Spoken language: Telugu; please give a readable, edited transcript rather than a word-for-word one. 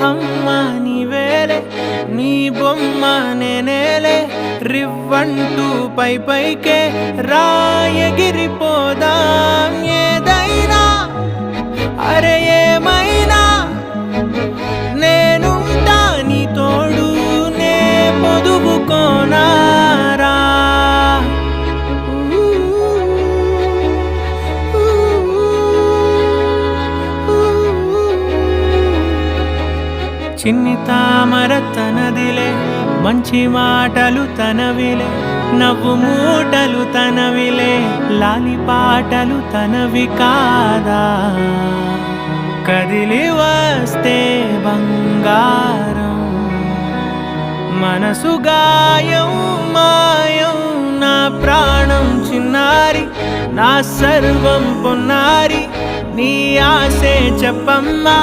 అమ్మ నీవేలే, నీ బొమ్మ నేనేలే, రివ్వంటూ పై పైకే రాయగిరిపోదాం. ఏదైనా అరే ఏమైనా నేనుంటా నీ తోడు, నే పొదుపుకోనారా. చిన్ని తామర తనదిలే, మంచి మాటలు తనవిలే, నవ్వు మూటలు తనవిలే, లాలి పాటలు తనవి కాదా. కదిలి వస్తే బంగారం, మనసు గాయం మాయం, నా ప్రాణం చిన్నారి, నా సర్వం పొన్నారి, నీ ఆశే చెప్పమ్మా.